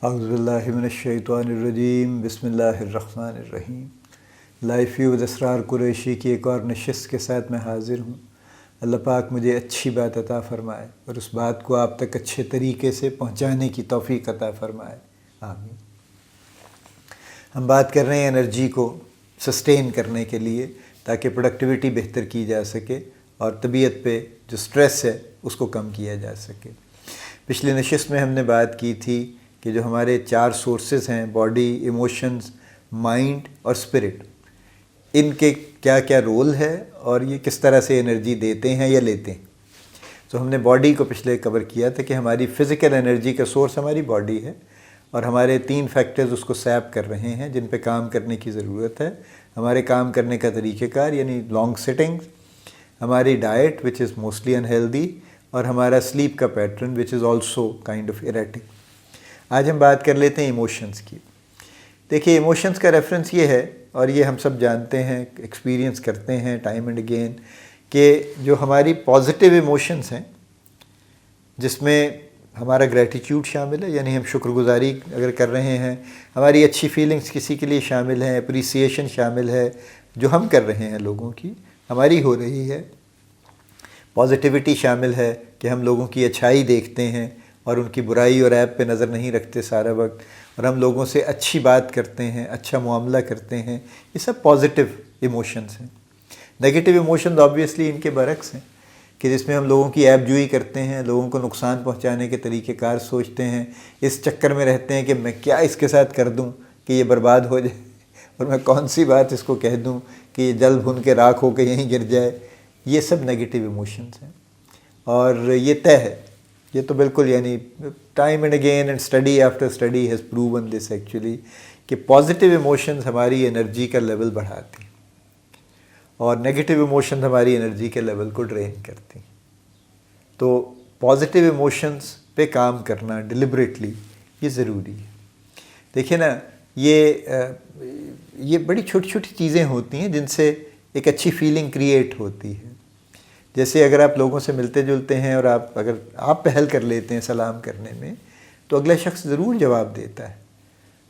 اعوذ باللہ من الشیطان الرجیم، بسم اللہ الرحمن الرحیم۔ لائف ویو ود اسرار قریشی کی ایک اور نشست کے ساتھ میں حاضر ہوں۔ اللہ پاک مجھے اچھی بات عطا فرمائے اور اس بات کو آپ تک اچھے طریقے سے پہنچانے کی توفیق عطا فرمائے، آمین۔ ہم بات کر رہے ہیں انرجی کو سسٹین کرنے کے لیے تاکہ پروڈکٹیوٹی بہتر کی جا سکے اور طبیعت پہ جو سٹریس ہے اس کو کم کیا جا سکے۔ پچھلی نشست میں ہم نے بات کی تھی کہ جو ہمارے 4 سورسز ہیں، باڈی، ایموشنز، مائنڈ اور اسپرٹ، ان کے کیا کیا رول ہے اور یہ کس طرح سے انرجی دیتے ہیں یا لیتے ہیں۔ تو ہم نے باڈی کو پچھلے کور کیا تھا کہ ہماری فزیکل انرجی کا سورس ہماری باڈی ہے اور ہمارے 3 فیکٹرز اس کو سیپ کر رہے ہیں جن پہ کام کرنے کی ضرورت ہے۔ ہمارے کام کرنے کا طریقہ کار یعنی لانگ سٹنگ، ہماری diet which is mostly unhealthy, اور ہمارا سلیپ کا pattern which is also kind of erratic. آج ہم بات کر لیتے ہیں ایموشنز کی۔ دیکھیے، ایموشنز کا ریفرنس یہ ہے، اور یہ ہم سب جانتے ہیں، ایکسپیرینس کرتے ہیں ٹائم اینڈ اگین، کہ جو ہماری پازیٹیو ایموشنز ہیں جس میں ہمارا گریٹیٹیوڈ شامل ہے، یعنی ہم شکر گزاری اگر کر رہے ہیں، ہماری اچھی فیلنگز کسی کے لیے شامل ہیں، اپریسیشن شامل ہے جو ہم کر رہے ہیں لوگوں کی، ہماری ہو رہی ہے۔ پازیٹیوٹی شامل ہے کہ ہم لوگوں کی اچھائی دیکھتے ہیں اور ان کی برائی اور عیب پہ نظر نہیں رکھتے سارا وقت، اور ہم لوگوں سے اچھی بات کرتے ہیں، اچھا معاملہ کرتے ہیں۔ یہ سب پازیٹیو ایموشنز ہیں۔ نیگیٹیو ایموشنز آبویسلی ان کے برعکس ہیں کہ جس میں ہم لوگوں کی عیب جوئی کرتے ہیں، لوگوں کو نقصان پہنچانے کے طریقہ کار سوچتے ہیں، اس چکر میں رہتے ہیں کہ میں کیا اس کے ساتھ کر دوں کہ یہ برباد ہو جائے، اور میں کون سی بات اس کو کہہ دوں کہ یہ جل بھن کے راکھ ہو کے یہیں گر جائے۔ یہ سب نیگیٹیو ایموشنز ہیں، اور یہ طے ہے، یہ تو بالکل یعنی time and again and study after study has proven this actually, کہ پازیٹیو ایموشنز ہماری انرجی کا لیول بڑھاتی ہیں اور نیگیٹیو ایموشنز ہماری انرجی کے لیول کو ڈرین کرتی ہیں۔ تو پازیٹیو ایموشنز پہ کام کرنا ڈیلیبریٹلی یہ ضروری ہے۔ دیکھیں نا، یہ بڑی چھوٹی چھوٹی چیزیں ہوتی ہیں جن سے ایک اچھی فیلنگ کریٹ ہوتی ہے۔ جیسے اگر آپ لوگوں سے ملتے جلتے ہیں اور اگر آپ پہل کر لیتے ہیں سلام کرنے میں، تو اگلا شخص ضرور جواب دیتا ہے،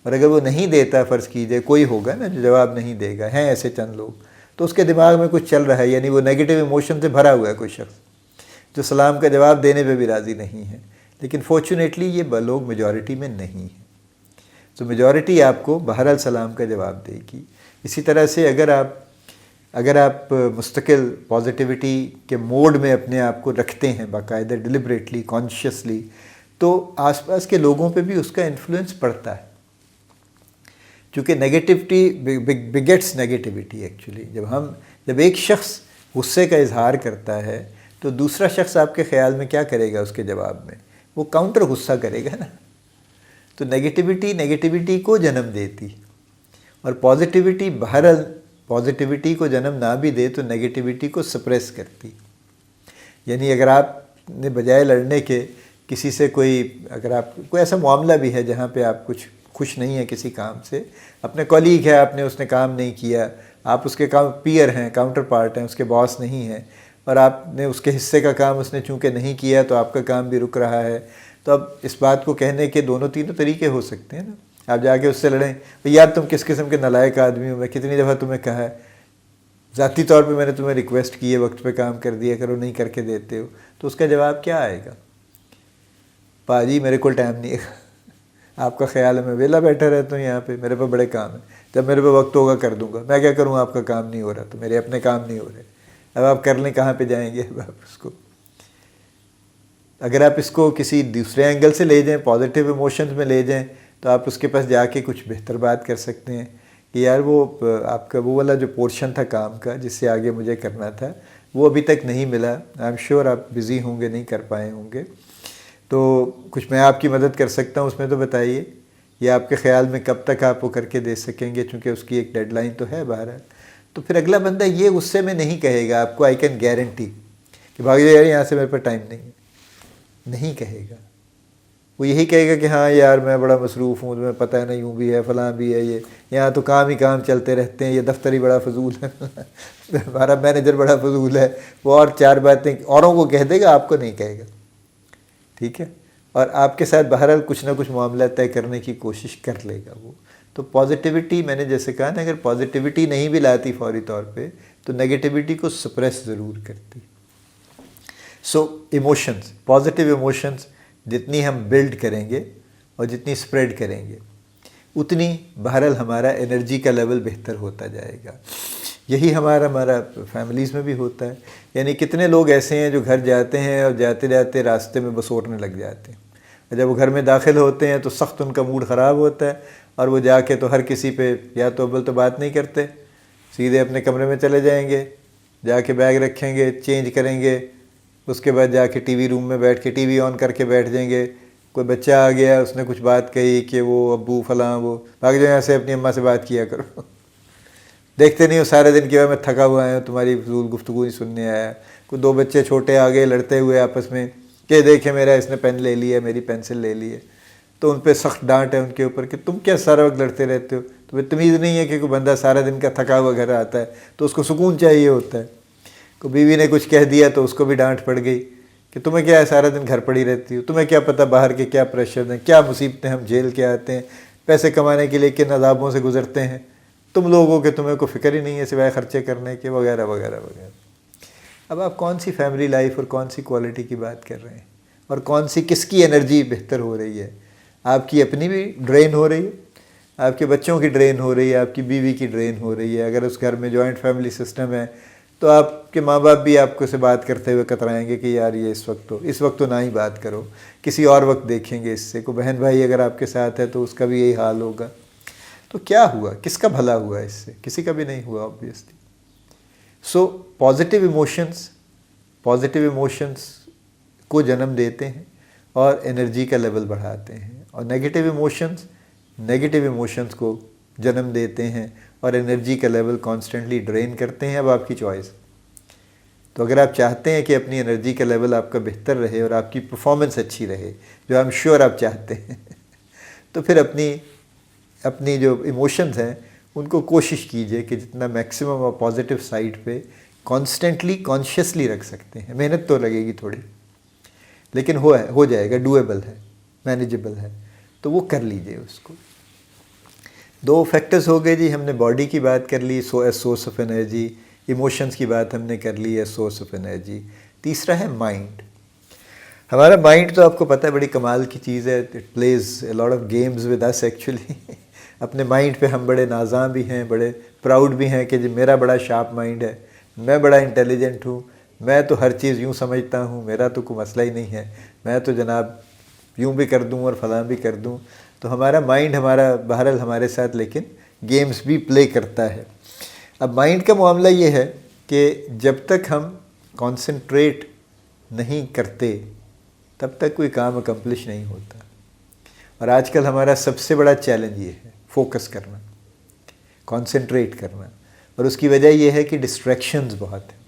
اور اگر وہ نہیں دیتا، فرض کیجئے کوئی ہوگا نا جو جواب نہیں دے گا، ہیں ایسے چند لوگ، تو اس کے دماغ میں کچھ چل رہا ہے، یعنی وہ نیگیٹیو ایموشن سے بھرا ہوا ہے کوئی شخص جو سلام کا جواب دینے پہ بھی راضی نہیں ہے۔ لیکن فارچونیٹلی یہ لوگ میجورٹی میں نہیں ہیں، تو میجورٹی آپ کو بہرحال سلام کا جواب دے گی۔ اسی طرح سے اگر آپ مستقل پازیٹیوٹی کے موڈ میں اپنے آپ کو رکھتے ہیں باقاعدہ، ڈیلیبریٹلی، کانشیسلی، تو آس پاس کے لوگوں پہ بھی اس کا انفلوئنس پڑتا ہے، چونکہ نیگیٹیوٹی بگیٹس نیگیٹیوٹی ایکچولی۔ جب ایک شخص غصے کا اظہار کرتا ہے تو دوسرا شخص آپ کے خیال میں کیا کرے گا؟ اس کے جواب میں وہ کاؤنٹر غصہ کرے گا نا۔ تو نیگیٹیوٹی کو جنم دیتی، اور پازیٹیوٹی بہرحال پازیٹیوٹی کو جنم نہ بھی دے تو نیگیٹیوٹی کو سپریس کرتی۔ یعنی اگر آپ نے بجائے لڑنے کے کسی سے اگر آپ کوئی ایسا معاملہ بھی ہے جہاں پہ آپ کچھ خوش نہیں ہیں کسی کام سے، اپنے کولیگ ہے، اس نے کام نہیں کیا، آپ اس کے پیئر ہیں، کاؤنٹر پارٹ ہیں، اس کے باس نہیں ہیں، اور آپ نے اس کے حصے کا کام اس نے چونکہ نہیں کیا تو آپ کا کام بھی رک رہا ہے، تو اب اس بات کو کہنے کے تینوں طریقے ہو سکتے ہیں نا۔ آپ جا کے اس سے لڑیں، یار تم کس قسم کے نالائق آدمی ہو، میں کتنی دفعہ تمہیں کہا ہے، ذاتی طور پہ میں نے تمہیں ریکویسٹ کی ہے وقت پہ کام کر دیا کرو، نہیں کر کے دیتے ہو، تو اس کا جواب کیا آئے گا؟ پاجی میرے کو ٹائم نہیں ہے، آپ کا خیال ہے میں ویلا بیٹھا رہتا ہوں یہاں پہ، میرے پہ بڑے کام ہیں، جب میرے پہ وقت ہوگا کر دوں گا، میں کیا کروں، آپ کا کام نہیں ہو رہا تو میرے اپنے کام نہیں ہو رہے، اب آپ کر لیں، کہاں پہ جائیں گے اب آپ اس کو؟ اگر آپ اس کو کسی دوسرے اینگل سے لے جائیں، پازیٹیو ایموشنز میں لے جائیں، تو آپ اس کے پاس جا کے کچھ بہتر بات کر سکتے ہیں کہ یار وہ آپ کا وہ والا جو پورشن تھا کام کا جس سے آگے مجھے کرنا تھا، وہ ابھی تک نہیں ملا، آئی ایم شیور آپ بزی ہوں گے، نہیں کر پائے ہوں گے، تو کچھ میں آپ کی مدد کر سکتا ہوں اس میں، تو بتائیے، یہ آپ کے خیال میں کب تک آپ وہ کر کے دے سکیں گے، چونکہ اس کی ایک ڈیڈ لائن تو ہے بہرحال۔ تو پھر اگلا بندہ یہ غصے میں نہیں کہے گا آپ کو، آئی کین گارنٹی، کہ بھاگ جائے یار یہاں سے، میرے پاس ٹائم نہیں کہے گا۔ وہ یہی کہے گا کہ ہاں یار میں بڑا مصروف ہوں، تمہیں پتہ ہے نا، یوں بھی ہے، فلاں بھی ہے، یہ یہاں تو کام ہی کام چلتے رہتے ہیں، یہ دفتر ہی بڑا فضول ہے، ہمارا مینیجر بڑا فضول ہے، وہ اور 4 باتیں اوروں کو کہہ دے گا، آپ کو نہیں کہے گا، ٹھیک ہے۔ اور آپ کے ساتھ بہرحال کچھ نہ کچھ معاملہ طے کرنے کی کوشش کر لے گا وہ. تو پازیٹیوٹی، میں نے جیسے کہا نا، اگر پازیٹیوٹی نہیں بھی لاتی فوری طور پہ تو نگیٹیوٹی کو سپریس ضرور کرتی. سو ایموشنز، پازیٹیو ایموشنز جتنی ہم بلڈ کریں گے اور جتنی اسپریڈ کریں گے اتنی بہرحال ہمارا انرجی کا لیول بہتر ہوتا جائے گا. یہی ہمارا فیملیز میں بھی ہوتا ہے. یعنی کتنے لوگ ایسے ہیں جو گھر جاتے ہیں اور جاتے جاتے راستے میں بسورنے لگ جاتے ہیں، اور جب وہ گھر میں داخل ہوتے ہیں تو سخت ان کا موڈ خراب ہوتا ہے، اور وہ جا کے تو ہر کسی پہ یا تو اول تو بات نہیں کرتے، سیدھے اپنے کمرے میں چلے جائیں گے، جا کے بیگ رکھیں گے، چینج کریں گے، اس کے بعد جا کے ٹی وی روم میں بیٹھ کے ٹی وی آن کر کے بیٹھ جائیں گے. کوئی بچہ آ گیا، اس نے کچھ بات کہی کہ وہ ابو فلاں، وہ بھاگ جو یہاں سے اپنی اماں سے بات کیا کرو. دیکھتے نہیں ہو سارے دن کے بعد میں تھکا ہوا آیا ہوں، تمہاری فضول گفتگو نہیں سننے آیا. کوئی دو بچے چھوٹے آ گئے لڑتے ہوئے آپس میں کہ دیکھیں میرا اس نے پین لے لیا، میری پینسل لے لی ہے، تو ان پہ سخت ڈانٹ ہے ان کے اوپر کہ تم کیا سارا وقت لڑتے رہتے ہو. تمہیں تمیز نہیں ہے کہ کوئی بندہ سارا دن کا تھکا ہوا گھر آتا ہے تو اس کو سکون چاہیے ہوتا ہے. کوئی بیوی نے کچھ کہہ دیا تو اس کو بھی ڈانٹ پڑ گئی کہ تمہیں کیا ہے سارا دن گھر پڑی رہتی ہو، تمہیں کیا پتہ باہر کے کیا پریشر ہیں، کیا مصیبتیں ہم جھیل کے آتے ہیں، پیسے کمانے کے لیے کن عذابوں سے گزرتے ہیں، تم لوگوں کے تمہیں کوئی فکر ہی نہیں ہے سوائے خرچے کرنے کے، وغیرہ وغیرہ وغیرہ. اب آپ کون سی فیملی لائف اور کون سی کوالٹی کی بات کر رہے ہیں، اور کون سی کس کی انرجی بہتر ہو رہی ہے؟ آپ کی اپنی بھی ڈرین ہو رہی ہے، آپ کے بچوں کی ڈرین ہو رہی ہے، آپ کی بیوی کی ڈرین ہو رہی ہے. اگر اس گھر میں جوائنٹ فیملی سسٹم ہے تو آپ کے ماں باپ بھی آپ کو سے بات کرتے ہوئے کترائیں گے کہ یار یہ اس وقت تو نہ ہی بات کرو، کسی اور وقت دیکھیں گے. اس سے کوئی بہن بھائی اگر آپ کے ساتھ ہے تو اس کا بھی یہی حال ہوگا. تو کیا ہوا، کس کا بھلا ہوا اس سے؟ کسی کا بھی نہیں ہوا آبویسلی. سو پازیٹیو ایموشنز کو جنم دیتے ہیں اور انرجی کا لیول بڑھاتے ہیں، اور نیگیٹیو ایموشنز کو جنم دیتے ہیں اور انرجی کا لیول کانسٹنٹلی ڈرین کرتے ہیں. اب آپ کی چوائس. تو اگر آپ چاہتے ہیں کہ اپنی انرجی کا لیول آپ کا بہتر رہے اور آپ کی پرفارمنس اچھی رہے، جو آئی ایم شیور آپ چاہتے ہیں، تو پھر اپنی جو ایموشنز ہیں ان کو کوشش کیجئے کہ جتنا میکسیمم آپ پازیٹیو سائڈ پہ کانسٹنٹلی کانشیسلی رکھ سکتے ہیں. محنت تو لگے گی تھوڑی، لیکن ہو جائے گا، ڈویبل ہے، مینیجبل ہے، تو وہ کر لیجئے اس کو. دو فیکٹرز ہو گئے جی. ہم نے باڈی کی بات کر لی as source of energy, emotions کی بات ہم نے کر لی ایز سورس آف انرجی. تیسرا ہے مائنڈ. ہمارا مائنڈ تو آپ کو پتہ ہے بڑی کمال کی چیز ہے. It plays a lot of games with us actually. اپنے مائنڈ پہ ہم بڑے نازاں بھی ہیں، بڑے پراؤڈ بھی ہیں کہ جی میرا بڑا شارپ مائنڈ ہے، میں بڑا انٹیلیجنٹ ہوں، میں تو ہر چیز یوں سمجھتا ہوں، میرا تو کوئی مسئلہ ہی نہیں ہے، میں تو جناب یوں بھی کر دوں اور فلاں بھی کر دوں. تو ہمارا مائنڈ بہرحال ہمارے ساتھ لیکن گیمز بھی پلے کرتا ہے. اب مائنڈ کا معاملہ یہ ہے کہ جب تک ہم کانسنٹریٹ نہیں کرتے تب تک کوئی کام اکمپلش نہیں ہوتا. اور آج کل ہمارا سب سے بڑا چیلنج یہ ہے، فوکس کرنا، کانسنٹریٹ کرنا. اور اس کی وجہ یہ ہے کہ ڈسٹریکشنز بہت ہیں.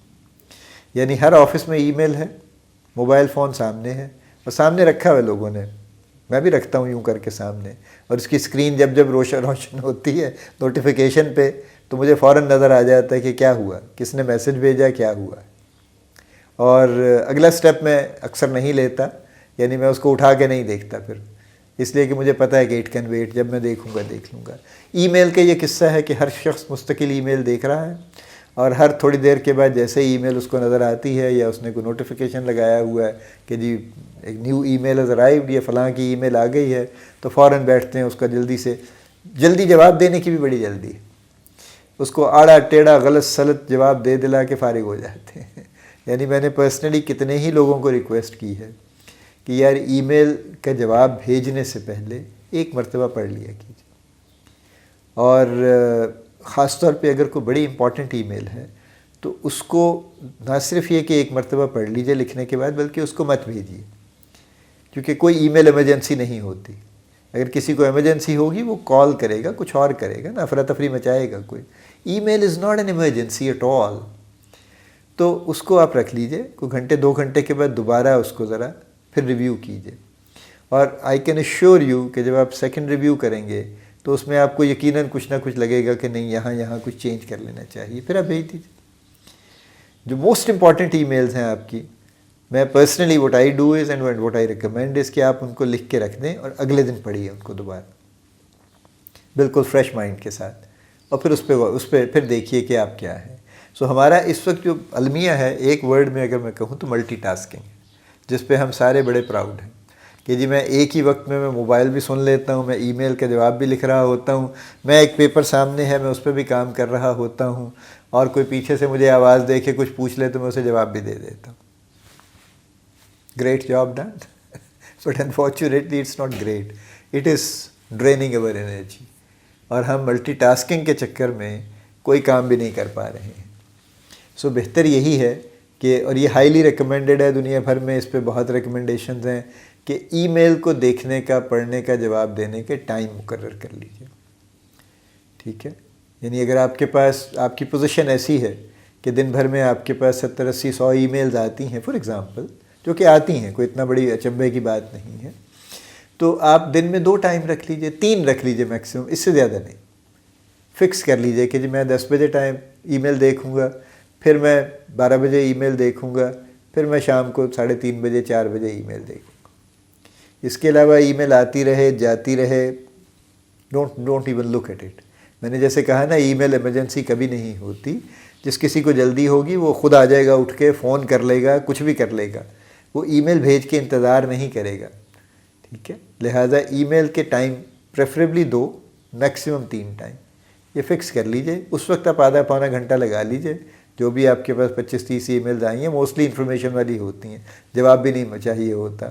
یعنی ہر آفس میں ای میل ہے، موبائل فون سامنے ہے، اور سامنے رکھا ہوا لوگوں نے، میں بھی رکھتا ہوں یوں کر کے سامنے، اور اس کی اسکرین جب روشن ہوتی ہے نوٹیفیکیشن پہ تو مجھے فوراً نظر آ جاتا ہے کہ کیا ہوا، کس نے میسج بھیجا، کیا ہوا. اور اگلا سٹیپ میں اکثر نہیں لیتا، یعنی میں اس کو اٹھا کے نہیں دیکھتا پھر، اس لیے کہ مجھے پتہ ہے کہ اٹ کین ویٹ، جب میں دیکھوں گا دیکھ لوں گا. ای میل کا یہ قصہ ہے کہ ہر شخص مستقل ای میل دیکھ رہا ہے، اور ہر تھوڑی دیر کے بعد جیسے ای میل اس کو نظر آتی ہے یا اس نے کوئی نوٹیفیکیشن لگایا ہوا ہے کہ جی ایک نیو ای میل از ارائیوڈ، یہ فلاں کی ای میل آ گئی ہے، تو فوراً بیٹھتے ہیں اس کا جلدی جواب دینے کی بھی بڑی جلدی، اس کو آڑا ٹیڑھا غلط سلط جواب دلا کے فارغ ہو جاتے ہیں. یعنی میں نے پرسنلی کتنے ہی لوگوں کو ریکویسٹ کی ہے کہ یار ای میل کا جواب بھیجنے سے پہلے ایک مرتبہ پڑھ لیا کیجیے، اور خاص طور پہ اگر کوئی بڑی امپورٹنٹ ای میل ہے تو اس کو نہ صرف یہ کہ ایک مرتبہ پڑھ لیجیے لکھنے کے بعد، بلکہ اس کو مت بھیجیے، کیونکہ کوئی ای میل ایمرجنسی نہیں ہوتی. اگر کسی کو ایمرجنسی ہوگی وہ کال کرے گا، کچھ اور کرے گا نا، افراتفری مچائے گا کوئی. Email is not an emergency at all. تو اس کو آپ رکھ لیجئے، کوئی گھنٹے 2 گھنٹے کے بعد دوبارہ اس کو ذرا پھر ریویو کیجئے. اور آئی کین ایشور یو کہ جب آپ سیکنڈ ریویو کریں گے تو اس میں آپ کو یقیناً کچھ نہ کچھ لگے گا کہ نہیں یہاں کچھ چینج کر لینا چاہیے، پھر آپ بھیج دیجیے. جو موسٹ امپورٹنٹ ای میلز ہیں آپ کی، میں personally what I do is and what I recommend is کہ آپ ان کو لکھ کے رکھ دیں اور اگلے دن پڑھیے ان کو دوبارہ بالکل فریش مائنڈ کے ساتھ، اور پھر اس پہ پھر دیکھیے کہ آپ کیا ہے. سو ہمارا اس وقت جو المیہ ہے ایک ورڈ میں اگر میں کہوں تو ملٹی ٹاسکنگ ہے، جس پہ ہم سارے بڑے پراؤڈ ہیں کہ جی میں ایک ہی وقت میں موبائل بھی سن لیتا ہوں، میں ای میل کا جواب بھی لکھ رہا ہوتا ہوں، میں ایک پیپر سامنے ہے میں اس پہ بھی کام کر رہا ہوتا ہوں، اور کوئی پیچھے سے مجھے آواز دے کے کچھ پوچھ لے تو میں اسے جواب بھی دے دیتا ہوں. Great job done but unfortunately it's not great, it is draining over energy, اور ہم ملٹی ٹاسکنگ کے چکر میں کوئی کام بھی نہیں کر پا رہے ہیں. سو بہتر یہی ہے کہ، اور یہ ہائیلی ریکمینڈیڈ ہے دنیا بھر میں، اس پہ بہت ریکمنڈیشنز ہیں کہ ای میل کو دیکھنے کا، پڑھنے کا، جواب دینے کے ٹائم مقرر کر لیجیے. ٹھیک ہے، یعنی اگر آپ کے پاس، آپ کی پوزیشن ایسی ہے کہ دن بھر میں آپ کے پاس 70 80 100 ای میلز آتی ہیں فار ایگزامپل، جو کہ آتی ہیں، کوئی اتنا بڑی اچنبھے کی بات نہیں ہے، تو آپ دن میں 2 ٹائم رکھ لیجیے، 3 رکھ لیجیے میکسیمم، اس سے زیادہ نہیں. فکس کر لیجیے کہ جی میں 10 بجے ٹائم ای میل دیکھوں گا، پھر میں 12 بجے ای میل دیکھوں گا، پھر میں شام کو 3:30 بجے 4 بجے ای میل دیکھوں گا. اس کے علاوہ ای میل آتی رہے جاتی رہے، don't even look at it. میں نے جیسے کہا نا، ای میل ایمرجنسی کبھی نہیں ہوتی. جس کسی کو جلدی ہوگی وہ خود آ جائے گا، اٹھ کے فون کر لے گا، کچھ بھی کر لے گا، وہ ای میل بھیج کے انتظار نہیں کرے گا. ٹھیک ہے، لہٰذا ای میل کے ٹائم پریفریبلی 2، میکسیمم 3 ٹائم یہ فکس کر لیجئے. اس وقت آپ آدھا پونا گھنٹہ لگا لیجئے. جو بھی آپ کے پاس 25-30 ای میلز آئی ہیں موسٹلی انفارمیشن والی ہوتی ہیں، جواب بھی نہیں چاہیے ہوتا،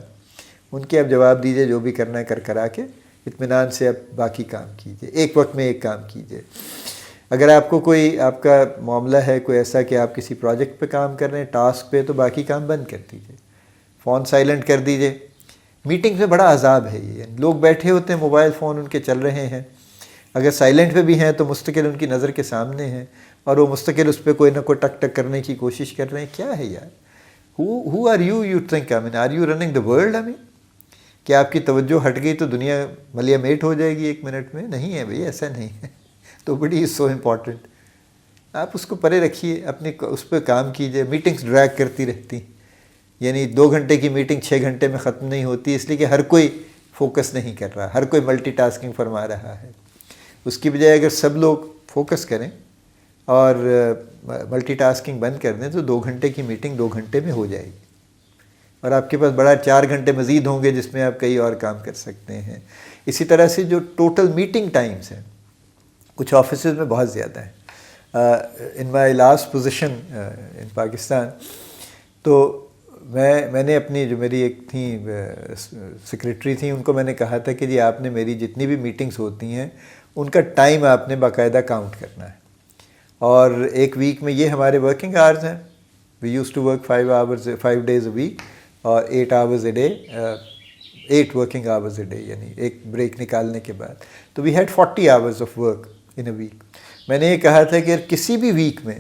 ان کے آپ جواب دیجئے، جو بھی کرنا ہے کرا کے اطمینان سے آپ باقی کام کیجئے. ایک وقت میں ایک کام کیجئے. اگر آپ کو کوئی، آپ کا معاملہ ہے کوئی ایسا کہ آپ کسی پروجیکٹ پہ کام کر رہے ہیں، ٹاسک پہ، تو باقی کام بند کر دیجئے، فون سائلنٹ کر دیجئے. میٹنگ میں بڑا عذاب ہے یہ، لوگ بیٹھے ہوتے ہیں، موبائل فون ان کے چل رہے ہیں، اگر سائلنٹ پہ بھی ہیں تو مستقل ان کی نظر کے سامنے ہیں، اور وہ مستقل اس پہ کوئی نہ کوئی ٹک ٹک کرنے کی کوشش کر رہے ہیں. کیا ہے یار؟ who are you think, I mean, are you running the world? I mean, کہ آپ کی توجہ ہٹ گئی تو دنیا ملیا میٹ ہو جائے گی 1 منٹ میں؟ نہیں ہے بھئی، ایسا نہیں ہے. تو بڑی سو امپورٹنٹ، آپ اس کو پرے رکھیے، اپنے اس پہ کام کیجئے. میٹنگز ڈریگ کرتی رہتی، یعنی 2 گھنٹے کی میٹنگ 6 گھنٹے میں ختم نہیں ہوتی، اس لیے کہ ہر کوئی فوکس نہیں کر رہا، ہر کوئی ملٹی ٹاسکنگ فرما رہا ہے. اس کی بجائے اگر سب لوگ فوکس کریں اور ملٹی ٹاسکنگ بند کر دیں تو 2 گھنٹے کی میٹنگ 2 گھنٹے میں ہو جائے گی، اور آپ کے پاس بڑا 4 گھنٹے مزید ہوں گے جس میں آپ کئی اور کام کر سکتے ہیں. اسی طرح سے جو ٹوٹل میٹنگ ٹائمز ہیں کچھ آفیسز میں بہت زیادہ ہیں. In my last position in Pakistan, تو میں نے اپنی جو میری ایک تھیں سیکریٹری تھیں، ان کو میں نے کہا تھا کہ جی آپ نے میری جتنی بھی میٹنگز ہوتی ہیں ان کا ٹائم آپ نے باقاعدہ کاؤنٹ کرنا ہے. اور ایک ویک میں یہ ہمارے ورکنگ آورز ہیں، we used to work 5 days a week اور 8 hours a day، 8 working hours a day، یعنی ایک بریک نکالنے کے بعد. تو we had 40 hours of work in a week. میں نے یہ کہا تھا کہ اگر کسی بھی ویک میں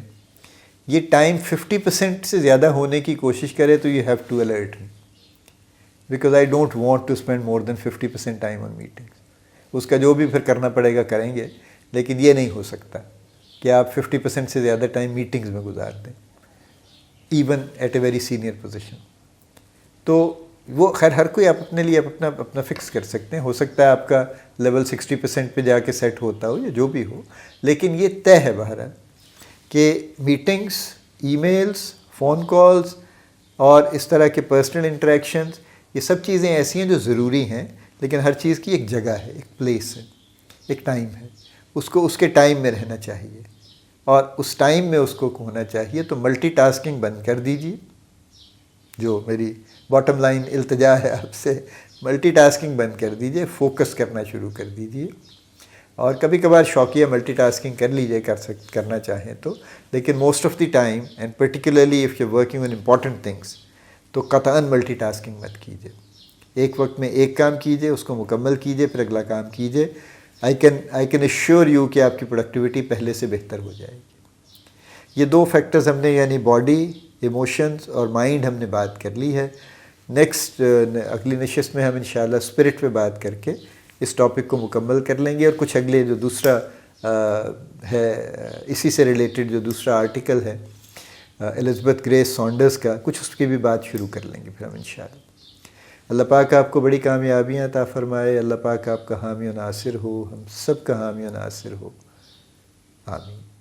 یہ ٹائم 50% سے زیادہ ہونے کی کوشش کرے تو you have to alert me, because I don't want to spend more than 50% time on meetings. اس کا جو بھی پھر کرنا پڑے گا کریں گے، لیکن یہ نہیں ہو سکتا کہ آپ 50% سے زیادہ ٹائم میٹنگز میں گزار دیں، even at a very senior position. تو وہ خیر ہر کوئی آپ اپنے لیے اپنا فکس کر سکتے ہیں. ہو سکتا ہے آپ کا لیول 60% پہ جا کے سیٹ ہوتا ہو یا جو بھی ہو، لیکن یہ طے ہے بہرحال کہ meetings, e mails, phone calls اور اس طرح کے پرسنل انٹریکشنز، یہ سب چیزیں ایسی ہیں جو ضروری ہیں، لیکن ہر چیز کی ایک جگہ ہے، ایک پلیس ہے، ایک ٹائم ہے. اس کے ٹائم میں رہنا چاہیے اور اس ٹائم میں اس کو ہونا چاہیے. تو ملٹی ٹاسکنگ بند کر دیجیے. جو میری باٹم لائن التجا ہے آپ سے، ملٹی ٹاسکنگ بند کر دیجیے، فوکس کرنا شروع کر دیجیے. اور کبھی کبھار شوقیہ ملٹی ٹاسکنگ کر لیجیے، کرنا چاہیں تو، لیکن most of the time and particularly if you working on important things تو قطعاً ملٹی ٹاسکنگ مت کیجیے. ایک وقت میں ایک کام کیجیے، اس کو مکمل کیجیے، پھر اگلا کام کیجیے. آئی کین ایشور یو کہ آپ کی پروڈکٹیوٹی پہلے سے بہتر ہو جائے گی. یہ 2 فیکٹرز ہم نے، یعنی باڈی، ایموشنز اور مائنڈ، ہم نے بات کر لی ہے. نیکسٹ اگلی نشست میں ہم انشاءاللہ اسپرٹ پہ بات کر کے اس ٹاپک کو مکمل کر لیں گے، اور کچھ اگلے جو دوسرا ہے اسی سے ریلیٹڈ جو دوسرا آرٹیکل ہے الزبتھ گریس سانڈرز کا، کچھ اس کی بھی بات شروع کر لیں گے پھر ہم انشاءاللہ۔ اللہ پاک آپ کو بڑی کامیابیاں عطا فرمائے، اللہ پاک آپ کا حامی و ناصر ہو، ہم سب کا حامی و ناصر ہو، آمین۔